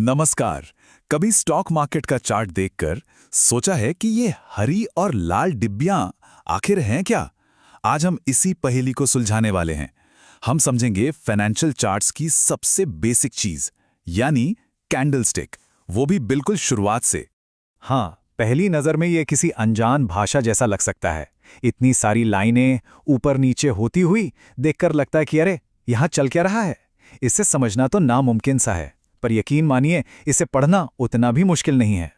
नमस्कार। कभी stock market का चार्ट देखकर सोचा है कि ये हरी और लाल डिब्बियां आखिर हैं क्या? आज हम इसी पहेली को सुलझाने वाले हैं। हम समझेंगे फाइनेंशियल चार्ट्स की सबसे बेसिक चीज, यानी कैंडलस्टिक, वो भी बिल्कुल शुरुआत से। हाँ, पहली नज़र में ये किसी अनजान भाषा जैसा लग सकता है। इतनी सारी लाइनें ऊपर नीचे होती हुई देखकर लगता है कि अरे यहाँ चल क्या रहा है। इसे समझना तो नामुमकिन सा है, पर यकीन मानिए इसे पढ़ना उतना भी मुश्किल नहीं है।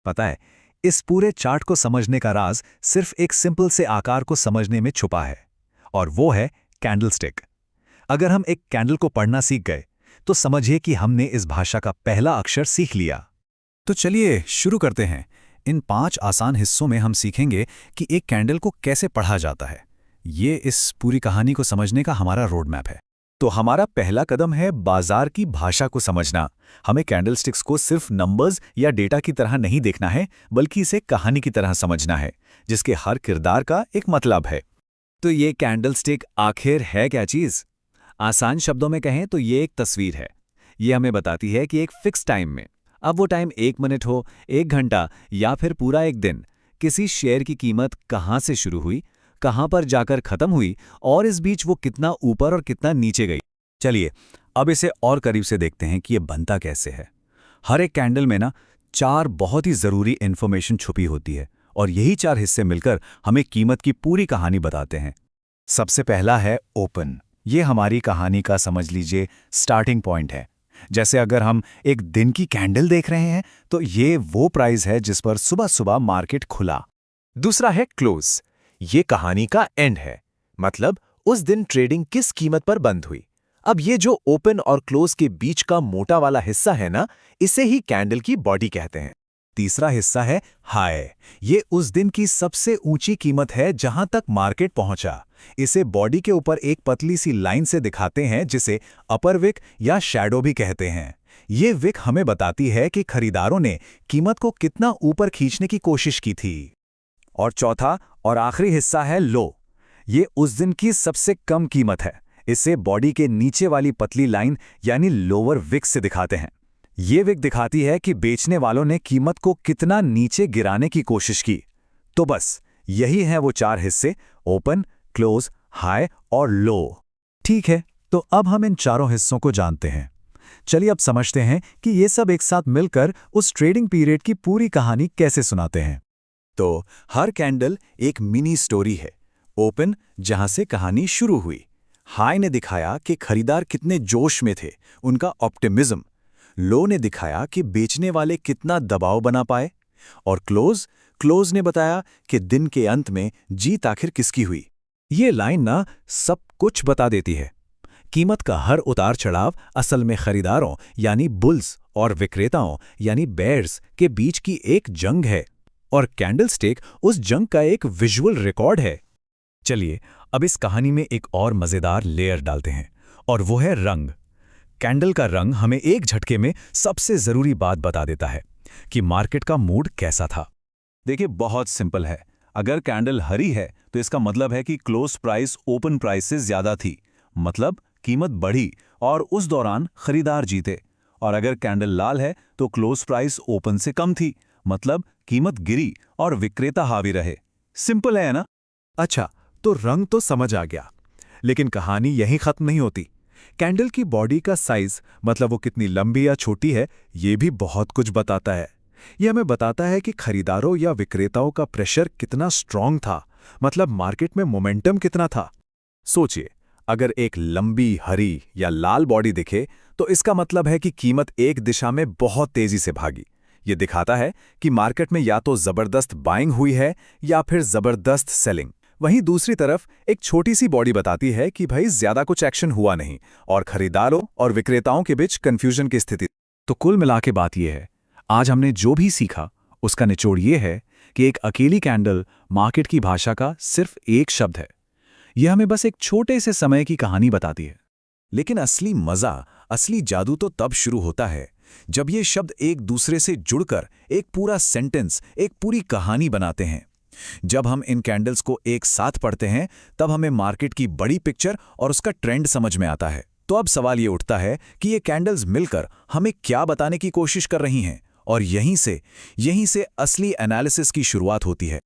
पता है, इस पूरे चार्ट को समझने का राज सिर्फ एक सिंपल से आकार को समझने में छुपा है, और वो है कैंडलस्टिक। अगर हम एक कैंडल को पढ़ना सीख गए तो समझिए कि हमने इस भाषा का पहला अक्षर सीख लिया। तो चलिए शुरू करते हैं। इन 5 आसान हिस्सों में हम सीखेंगे कि एक कैंडल को कैसे पढ़ा जाता है। ये इस पूरी कहानी को समझने का हमारा रोड मैप है। तो हमारा पहला कदम है बाजार की भाषा को समझना। हमें कैंडलस्टिक्स को सिर्फ नंबर्स या डेटा की तरह नहीं देखना है, बल्कि इसे कहानी की तरह समझना है, जिसके हर किरदार का एक मतलब है। तो ये कैंडलस्टिक आखिर है क्या चीज़? आसान शब्दों में कहें तो ये एक तस्वीर है। ये हमें बताती है कि एक फिक्स टाइम में, अब वो टाइम 1 मिनट हो, 1 घंटा या फिर पूरा एक दिन, किसी शेयर की कीमत कहाँ से शुरू हुई, कहाँ पर जाकर खत्म हुई और इस बीच वो कितना ऊपर और कितना नीचे गई। चलिए अब इसे और करीब से देखते हैं कि ये बनता कैसे है। हर एक कैंडल में 4 बहुत ही ज़रूरी इन्फॉर्मेशन छुपी होती है, और यही 4 हिस्से मिलकर हमें कीमत की पूरी कहानी बताते हैं। सबसे पहला है ओपन। ये हमारी कहानी का समझ लीजिए स्टार्टिंग पॉइंट है। जैसे अगर हम एक दिन की कैंडल देख रहे हैं तो ये वो प्राइस है जिस पर सुबह सुबह मार्केट खुला। दूसरा है क्लोज। ये कहानी का एंड है, मतलब उस दिन ट्रेडिंग किस कीमत पर बंद हुई। अब ये जो ओपन और क्लोज के बीच का मोटा वाला हिस्सा है ना, इसे ही कैंडल की बॉडी कहते हैं। तीसरा हिस्सा है हाई। ये उस दिन की सबसे ऊंची कीमत है जहां तक मार्केट पहुंचा। इसे बॉडी के ऊपर एक पतली सी लाइन से दिखाते हैं, जिसे अपर विक या शैडो भी कहते हैं। ये विक हमें बताती है कि खरीदारों ने कीमत को कितना ऊपर खींचने की कोशिश की थी। और चौथा और आखिरी हिस्सा है लो। ये उस दिन की सबसे कम कीमत है। इसे बॉडी के नीचे वाली पतली लाइन यानी लोअर विक से दिखाते हैं। ये विक दिखाती है कि बेचने वालों ने कीमत को कितना नीचे गिराने की कोशिश की। तो बस यही हैं वो 4 हिस्से, ओपन, क्लोज, हाई और लो। ठीक है, तो अब हम इन चारों हिस्सों को जानते हैं। चलिए अब समझते हैं कि ये सब एक साथ मिलकर उस ट्रेडिंग पीरियड की पूरी कहानी कैसे सुनाते हैं। तो हर कैंडल एक मिनी स्टोरी है। ओपन, जहां से कहानी शुरू हुई। हाई ने दिखाया कि खरीदार कितने जोश में थे, उनका ऑप्टिमिज्म। लो ने दिखाया कि बेचने वाले कितना दबाव बना पाए। और क्लोज ने बताया कि दिन के अंत में जीत आखिर किसकी हुई। ये लाइन सब कुछ बता देती है। कीमत का हर उतार चढ़ाव असल में खरीदारों यानी बुल्स और विक्रेताओं यानी बेयर्स के बीच की एक जंग है, और कैंडलस्टिक उस जंग का एक विजुअल रिकॉर्ड है। चलिए अब इस कहानी में एक और मजेदार लेयर डालते हैं, और वो है रंग। कैंडल का रंग हमें एक झटके में सबसे जरूरी बात बता देता है कि मार्केट का मूड कैसा था। देखिए, बहुत सिंपल है। अगर कैंडल हरी है तो इसका मतलब है कि क्लोज प्राइस ओपन प्राइस से ज्यादा थी, मतलब कीमत बढ़ी और उस दौरान खरीदार जीते। और अगर कैंडल लाल है तो क्लोज प्राइस ओपन से कम थी, मतलब कीमत गिरी और विक्रेता हावी रहे। सिंपल है ना? अच्छा, तो रंग तो समझ आ गया, लेकिन कहानी यहीं खत्म नहीं होती। कैंडल की बॉडी का साइज, मतलब वो कितनी लंबी या छोटी है, ये भी बहुत कुछ बताता है। यह हमें बताता है कि खरीदारों या विक्रेताओं का प्रेशर कितना स्ट्रांग था, मतलब मार्केट में मोमेंटम कितना था। सोचिए, अगर एक लंबी हरी या लाल बॉडी दिखे तो इसका मतलब है कि कीमत एक दिशा में बहुत तेजी से भागी। ये दिखाता है कि मार्केट में या तो जबरदस्त बाइंग हुई है या फिर जबरदस्त सेलिंग। वहीं दूसरी तरफ एक छोटी सी बॉडी बताती है कि भाई ज्यादा कुछ एक्शन हुआ नहीं और खरीदारों और विक्रेताओं के बीच कंफ्यूजन की स्थिति। तो कुल मिला के बात यह है, आज हमने जो भी सीखा उसका निचोड़ ये है कि एक अकेली कैंडल मार्केट की भाषा का सिर्फ एक शब्द है। यह हमें बस एक छोटे से समय की कहानी बताती है। लेकिन असली मजा, असली जादू तो तब शुरू होता है जब ये शब्द एक दूसरे से जुड़कर एक पूरा सेंटेंस, एक पूरी कहानी बनाते हैं। जब हम इन कैंडल्स को एक साथ पढ़ते हैं तब हमें मार्केट की बड़ी पिक्चर और उसका ट्रेंड समझ में आता है। तो अब सवाल ये उठता है कि ये कैंडल्स मिलकर हमें क्या बताने की कोशिश कर रही हैं, और यहीं से असली एनालिसिस की शुरुआत होती है।